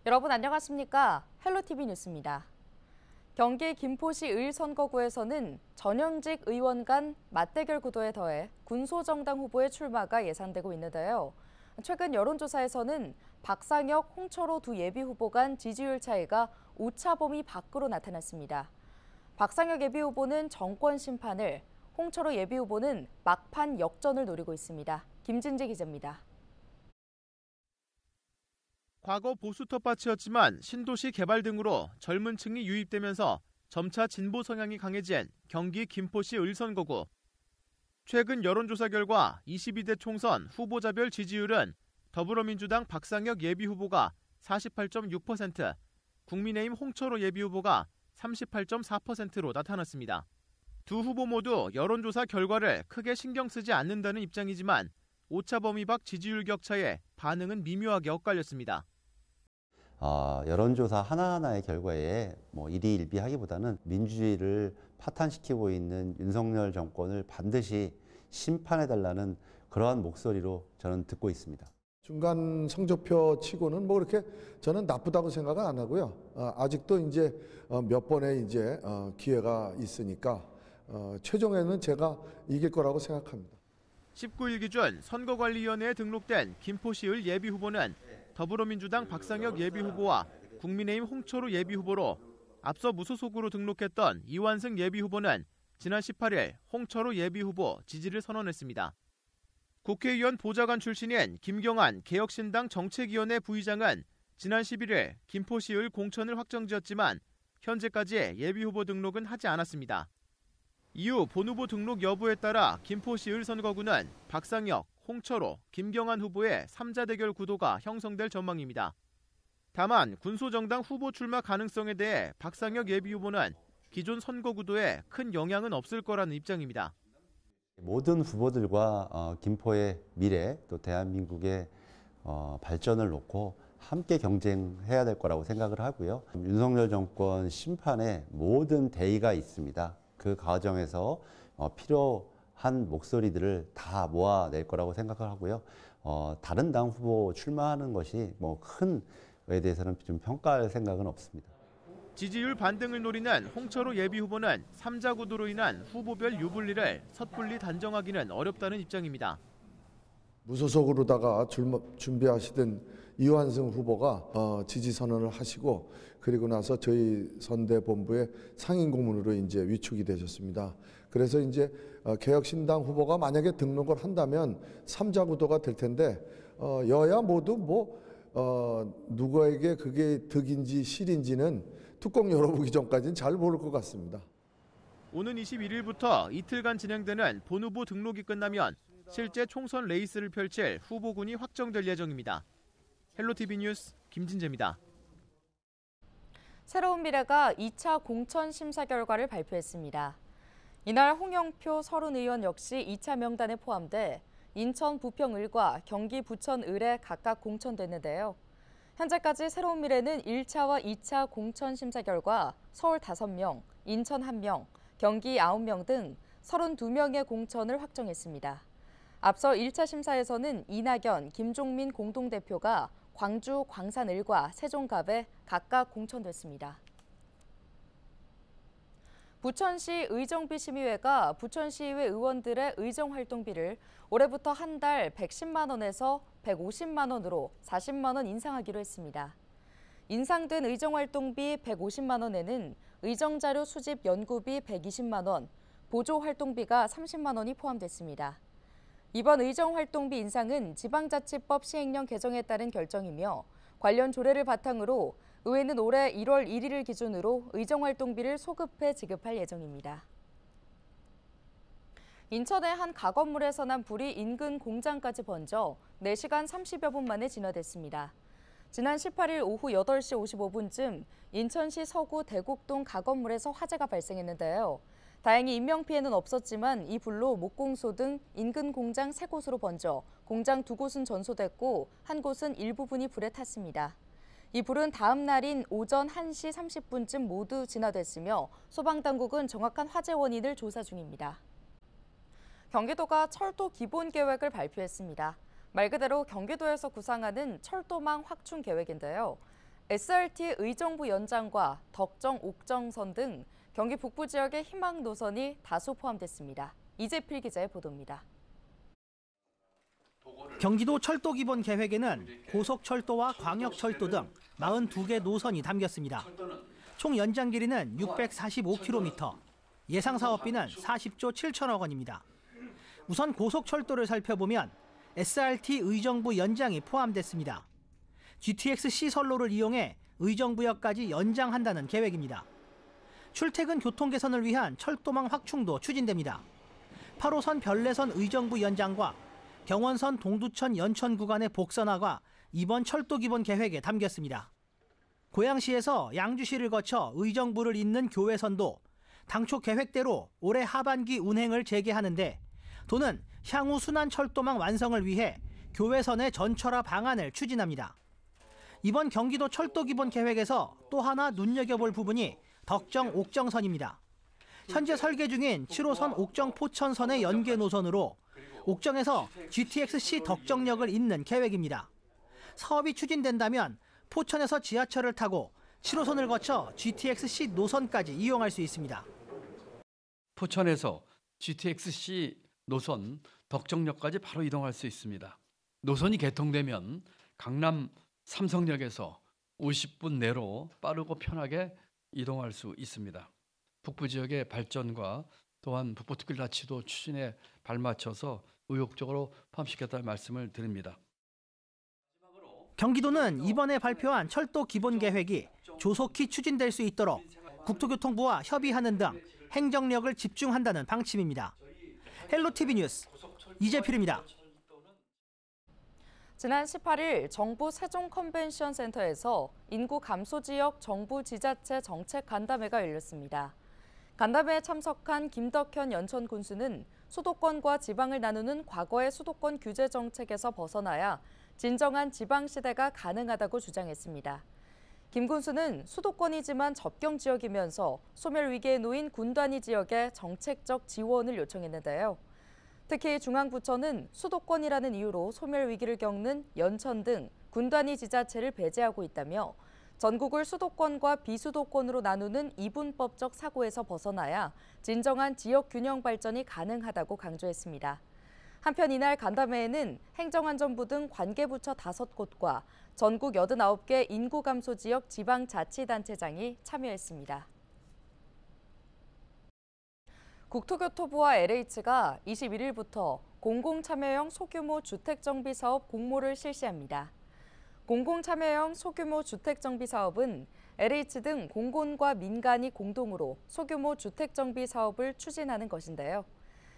여러분 안녕하십니까? 헬로티비 뉴스입니다. 경기 김포시 을선거구에서는 전현직 의원 간 맞대결 구도에 더해 군소정당 후보의 출마가 예상되고 있는데요. 최근 여론조사에서는 박상혁, 홍철호 두 예비후보 간 지지율 차이가 오차 범위 밖으로 나타났습니다. 박상혁 예비후보는 정권 심판을, 홍철호 예비후보는 막판 역전을 노리고 있습니다. 김진지 기자입니다. 과거 보수 텃밭이었지만 신도시 개발 등으로 젊은 층이 유입되면서 점차 진보 성향이 강해진 경기 김포시 을선거구. 최근 여론조사 결과 22대 총선 후보자별 지지율은 더불어민주당 박상혁 예비후보가 48.6%, 국민의힘 홍철호 예비후보가 38.4%로 나타났습니다. 두 후보 모두 여론조사 결과를 크게 신경 쓰지 않는다는 입장이지만 오차 범위 밖 지지율 격차에 반응은 미묘하게 엇갈렸습니다. 여론조사 하나하나의 결과에 일희일비하기보다는 민주주의를 파탄시키고 있는 윤석열 정권을 반드시 심판해달라는 그러한 목소리로 저는 듣고 있습니다. 중간 성적표 치고는 그렇게 저는 나쁘다고 생각은 안 하고요. 아직도 이제 몇 번의 기회가 있으니까 최종에는 제가 이길 거라고 생각합니다. 19일 기준 선거관리위원회에 등록된 김포시 을 예비후보는 더불어민주당 박상혁 예비후보와 국민의힘 홍철호 예비후보로 앞서 무소속으로 등록했던 이완승 예비후보는 지난 18일 홍철호 예비후보 지지를 선언했습니다. 국회의원 보좌관 출신인 김경환 개혁신당 정책위원회 부의장은 지난 11일 김포시 을 공천을 확정지었지만 현재까지 예비후보 등록은 하지 않았습니다. 이후 본후보 등록 여부에 따라 김포시 을 선거구는 박상혁, 홍철호, 김경환 후보의 3자 대결 구도가 형성될 전망입니다. 다만 군소정당 후보 출마 가능성에 대해 박상혁 예비후보는 기존 선거구도에 큰 영향은 없을 거라는 입장입니다. 모든 후보들과 김포의 미래 또 대한민국의 발전을 놓고 함께 경쟁해야 될 거라고 생각을 하고요. 윤석열 정권 심판에 모든 대의가 있습니다. 그 과정에서 필요한 목소리들을 다 모아낼 거라고 생각을 하고요. 다른 당 후보 출마하는 것이 큰 거에 대해서는 좀 평가할 생각은 없습니다. 지지율 반등을 노리는 홍철호 예비후보는 3자 구도로 인한 후보별 유불리를 섣불리 단정하기는 어렵다는 입장입니다. 무소속으로다가 준비하시던 이완승 후보가 지지 선언을 하시고 그리고 나서 저희 선대본부의 상임고문으로 이제 위촉이 되셨습니다. 그래서 이제 개혁신당 후보가 만약에 등록을 한다면 3자 구도가 될 텐데 여야 모두 누구에게 그게 득인지 실인지는 뚜껑 열어보기 전까지는 잘 모를 것 같습니다. 오는 21일부터 이틀간 진행되는 본후보 등록이 끝나면 실제 총선 레이스를 펼칠 후보군이 확정될 예정입니다. 헬로티비 뉴스 김진재입니다. 새로운 미래가 2차 공천 심사 결과를 발표했습니다. 이날 홍영표 서른 의원 역시 2차 명단에 포함돼 인천 부평을과 경기 부천을에 각각 공천됐는데요. 현재까지 새로운 미래는 1차와 2차 공천 심사 결과 서울 5명, 인천 1명, 경기 9명 등 32명의 공천을 확정했습니다. 앞서 1차 심사에서는 이낙연, 김종민 공동대표가 광주 광산을과 세종갑에 각각 공천됐습니다. 부천시 의정비심의회가 부천시의회 의원들의 의정활동비를 올해부터 한 달 110만 원에서 150만 원으로 40만 원 인상하기로 했습니다. 인상된 의정활동비 150만 원에는 의정자료 수집 연구비 120만 원, 보조활동비가 30만 원이 포함됐습니다. 이번 의정활동비 인상은 지방자치법 시행령 개정에 따른 결정이며 관련 조례를 바탕으로 의회는 올해 1월 1일을 기준으로 의정활동비를 소급해 지급할 예정입니다. 인천의 한 가건물에서 난 불이 인근 공장까지 번져 4시간 30여 분 만에 진화됐습니다. 지난 18일 오후 8시 55분쯤 인천시 서구 대곡동 가건물에서 화재가 발생했는데요. 다행히 인명피해는 없었지만 이 불로 목공소 등 인근 공장 3곳으로 번져 공장 2곳은 전소됐고 한 곳은 일부분이 불에 탔습니다. 이 불은 다음 날인 오전 1시 30분쯤 모두 진화됐으며 소방당국은 정확한 화재 원인을 조사 중입니다. 경기도가 철도 기본 계획을 발표했습니다. 말 그대로 경기도에서 구상하는 철도망 확충 계획인데요. SRT 의정부 연장과 덕정 옥정선 등 경기 북부 지역의 희망 노선이 다수 포함됐습니다. 이재필 기자의 보도입니다. 경기도 철도 기본 계획에는 고속철도와 광역철도 등 42개 노선이 담겼습니다. 총 연장 길이는 645km, 예상 사업비는 40조 7천억 원입니다. 우선 고속철도를 살펴보면 SRT 의정부 연장이 포함됐습니다. GTX-C 선로를 이용해 의정부역까지 연장한다는 계획입니다. 출퇴근 교통 개선을 위한 철도망 확충도 추진됩니다. 8호선 별내선 의정부 연장과 경원선 동두천 연천 구간의 복선화가 이번 철도 기본 계획에 담겼습니다. 고양시에서 양주시를 거쳐 의정부를 잇는 교외선도 당초 계획대로 올해 하반기 운행을 재개하는데 도는 향후 순환 철도망 완성을 위해 교외선의 전철화 방안을 추진합니다. 이번 경기도 철도 기본 계획에서 또 하나 눈여겨볼 부분이 덕정 옥정선입니다. 현재 설계 중인 7호선 옥정 포천선의 연계 노선으로 옥정에서 GTX-C 덕정역을 잇는 계획입니다. 사업이 추진된다면 포천에서 지하철을 타고 7호선을 거쳐 GTX-C 노선까지 이용할 수 있습니다. 포천에서 GTX-C 노선 덕정역까지 바로 이동할 수 있습니다. 노선이 개통되면 강남 삼성역에서 50분 내로 빠르고 편하게 이동할 수 있습니다. 북부 지역의 발전과 또한 북부특별 자치도 추진에 발맞춰서 의욕적으로 포함시켰다는 말씀을 드립니다. 경기도는 이번에 발표한 철도 기본 계획이 조속히 추진될 수 있도록 국토교통부와 협의하는 등 행정력을 집중한다는 방침입니다. 헬로티비 뉴스 이재필입니다. 지난 18일 정부 세종 컨벤션 센터에서 인구 감소 지역 정부 지자체 정책 간담회가 열렸습니다. 간담회에 참석한 김덕현 연천 군수는 수도권과 지방을 나누는 과거의 수도권 규제 정책에서 벗어나야 진정한 지방 시대가 가능하다고 주장했습니다. 김 군수는 수도권이지만 접경 지역이면서 소멸 위기에 놓인 군 단위 지역에 정책적 지원을 요청했는데요. 특히 중앙부처는 수도권이라는 이유로 소멸 위기를 겪는 연천 등 군 단위 지자체를 배제하고 있다며 전국을 수도권과 비수도권으로 나누는 이분법적 사고에서 벗어나야 진정한 지역 균형 발전이 가능하다고 강조했습니다. 한편 이날 간담회에는 행정안전부 등 관계부처 5곳과 전국 89개 인구 감소 지역 지방자치단체장이 참여했습니다. 국토교토부와 LH가 21일부터 공공참여형 소규모 주택정비사업 공모를 실시합니다. 공공참여형 소규모 주택정비사업은 LH 등 공공과 민간이 공동으로 소규모 주택정비 사업을 추진하는 것인데요.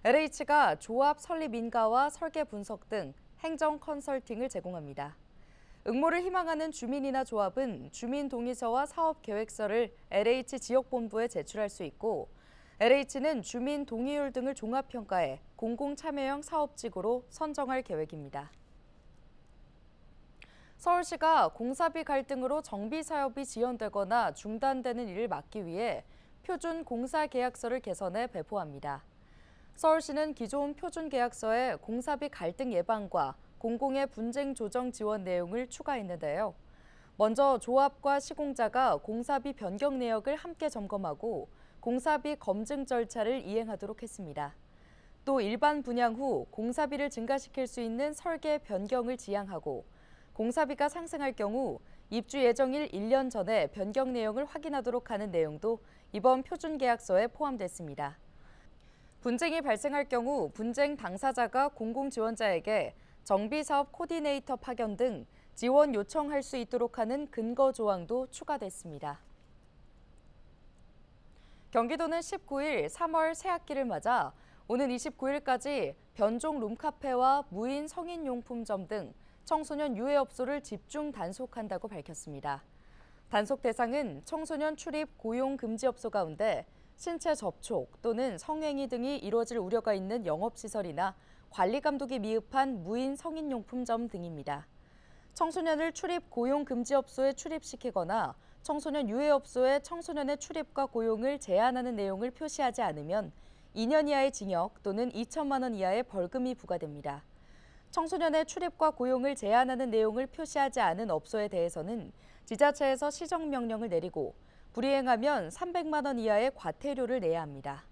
LH가 조합 설립 인가와 설계 분석 등 행정 컨설팅을 제공합니다. 응모를 희망하는 주민이나 조합은 주민 동의서와 사업 계획서를 LH 지역본부에 제출할 수 있고 LH는 주민 동의율 등을 종합평가해 공공참여형 사업지구로 선정할 계획입니다. 서울시가 공사비 갈등으로 정비 사업이 지연되거나 중단되는 일을 막기 위해 표준 공사 계약서를 개선해 배포합니다. 서울시는 기존 표준 계약서에 공사비 갈등 예방과 공공의 분쟁 조정 지원 내용을 추가했는데요. 먼저 조합과 시공자가 공사비 변경 내역을 함께 점검하고 공사비 검증 절차를 이행하도록 했습니다. 또 일반 분양 후 공사비를 증가시킬 수 있는 설계 변경을 지향하고 공사비가 상승할 경우 입주 예정일 1년 전에 변경 내용을 확인하도록 하는 내용도 이번 표준 계약서에 포함됐습니다. 분쟁이 발생할 경우 분쟁 당사자가 공공지원자에게 정비사업 코디네이터 파견 등 지원 요청할 수 있도록 하는 근거 조항도 추가됐습니다. 경기도는 19일 3월 새학기를 맞아 오는 29일까지 변종 룸카페와 무인 성인용품점 등 청소년 유해업소를 집중 단속한다고 밝혔습니다. 단속 대상은 청소년 출입 고용 금지업소 가운데 신체 접촉 또는 성행위 등이 이루어질 우려가 있는 영업시설이나 관리 감독이 미흡한 무인 성인용품점 등입니다. 청소년을 출입 고용 금지업소에 출입시키거나 청소년 유해업소에 청소년의 출입과 고용을 제한하는 내용을 표시하지 않으면 2년 이하의 징역 또는 2천만 원 이하의 벌금이 부과됩니다. 청소년의 출입과 고용을 제한하는 내용을 표시하지 않은 업소에 대해서는 지자체에서 시정명령을 내리고 불이행하면 300만 원 이하의 과태료를 내야 합니다.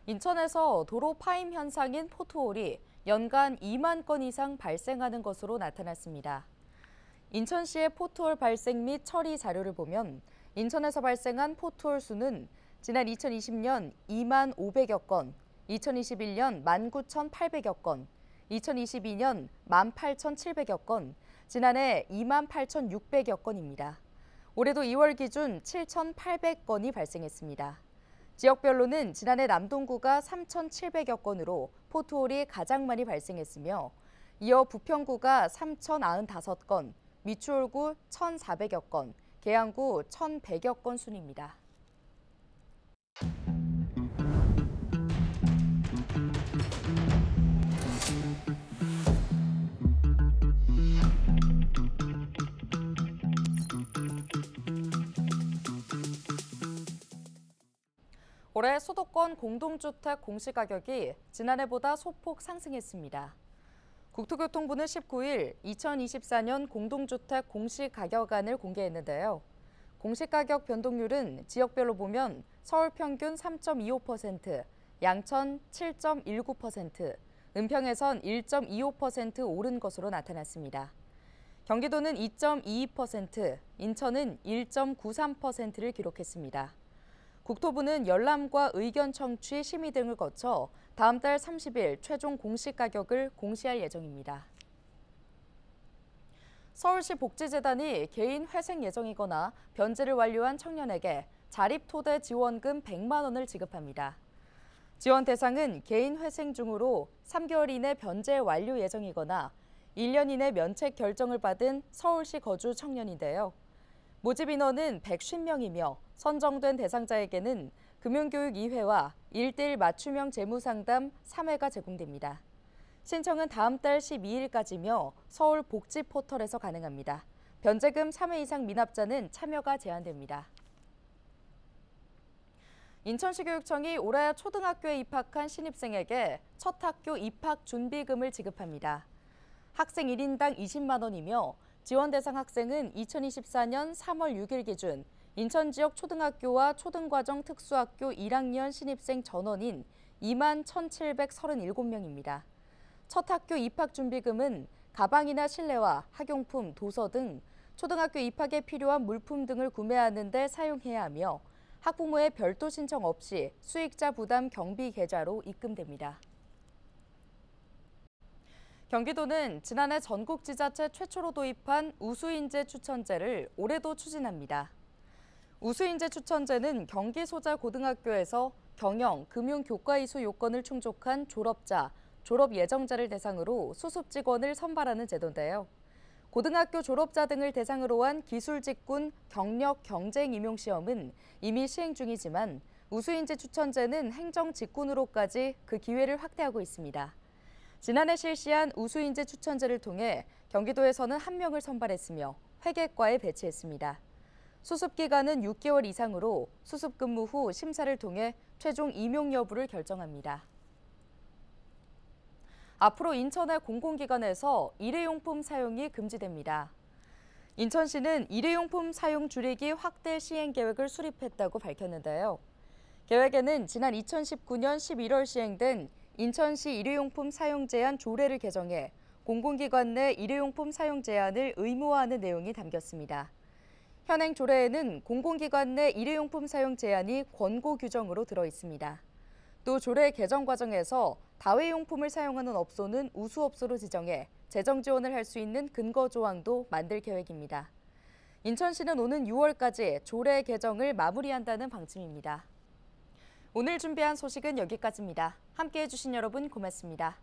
인천에서 도로 파임 현상인 포트홀이 연간 2만 건 이상 발생하는 것으로 나타났습니다. 인천시의 포트홀 발생 및 처리 자료를 보면 인천에서 발생한 포트홀 수는 지난 2020년 2만 500여 건, 2021년 19,800여 건, 2022년 18,700여 건, 지난해 28,600여 건입니다. 올해도 2월 기준 7,800건이 발생했습니다. 지역별로는 지난해 남동구가 3,700여 건으로 포트홀이 가장 많이 발생했으며 이어 부평구가 3,095건, 미추홀구 1,400여 건, 계양구 1,100여 건 순입니다. 올해 수도권 공동주택 공시가격이 지난해보다 소폭 상승했습니다. 국토교통부는 19일 2024년 공동주택 공시가격안을 공개했는데요. 공시가격 변동률은 지역별로 보면 서울 평균 3.25%, 양천 7.19%, 은평에선 1.25% 오른 것으로 나타났습니다. 경기도는 2.22%, 인천은 1.93%를 기록했습니다. 국토부는 열람과 의견 청취, 심의 등을 거쳐 다음 달 30일 최종 공시가격을 공시할 예정입니다. 서울시 복지재단이 개인 회생 예정이거나 변제를 완료한 청년에게 자립토대 지원금 100만 원을 지급합니다. 지원 대상은 개인 회생 중으로 3개월 이내 변제 완료 예정이거나 1년 이내 면책 결정을 받은 서울시 거주 청년인데요. 모집 인원은 150명이며 선정된 대상자에게는 금융교육 2회와 1:1 맞춤형 재무상담 3회가 제공됩니다. 신청은 다음 달 12일까지며 서울 복지 포털에서 가능합니다. 변제금 3회 이상 미납자는 참여가 제한됩니다. 인천시 교육청이 올해 초등학교에 입학한 신입생에게 첫 학교 입학 준비금을 지급합니다. 학생 1인당 20만 원이며 지원 대상 학생은 2024년 3월 6일 기준 인천 지역 초등학교와 초등과정 특수학교 1학년 신입생 전원인 2만 1,737명입니다. 첫 학교 입학 준비금은 가방이나 실내화, 학용품, 도서 등 초등학교 입학에 필요한 물품 등을 구매하는 데 사용해야 하며 학부모의 별도 신청 없이 수익자 부담 경비 계좌로 입금됩니다. 경기도는 지난해 전국 지자체 최초로 도입한 우수인재 추천제를 올해도 추진합니다. 우수인재 추천제는 경기 소자 고등학교에서 경영, 금융 교과 이수 요건을 충족한 졸업자, 졸업 예정자를 대상으로 수습 직원을 선발하는 제도인데요. 고등학교 졸업자 등을 대상으로 한 기술직군 경력 경쟁 임용 시험은 이미 시행 중이지만 우수인재 추천제는 행정 직군으로까지 그 기회를 확대하고 있습니다. 지난해 실시한 우수인재 추천제를 통해 경기도에서는 1명을 선발했으며 회계과에 배치했습니다. 수습 기간은 6개월 이상으로 수습 근무 후 심사를 통해 최종 임용 여부를 결정합니다. 앞으로 인천의 공공기관에서 일회용품 사용이 금지됩니다. 인천시는 일회용품 사용 줄이기 확대 시행 계획을 수립했다고 밝혔는데요. 계획에는 지난 2019년 11월 시행된 인천시 일회용품 사용 제한 조례를 개정해 공공기관 내 일회용품 사용 제한을 의무화하는 내용이 담겼습니다. 현행 조례에는 공공기관 내 일회용품 사용 제한이 권고 규정으로 들어 있습니다. 또 조례 개정 과정에서 다회용품을 사용하는 업소는 우수업소로 지정해 재정 지원을 할 수 있는 근거 조항도 만들 계획입니다. 인천시는 오는 6월까지 조례 개정을 마무리한다는 방침입니다. 오늘 준비한 소식은 여기까지입니다. 함께해 주신 여러분 고맙습니다.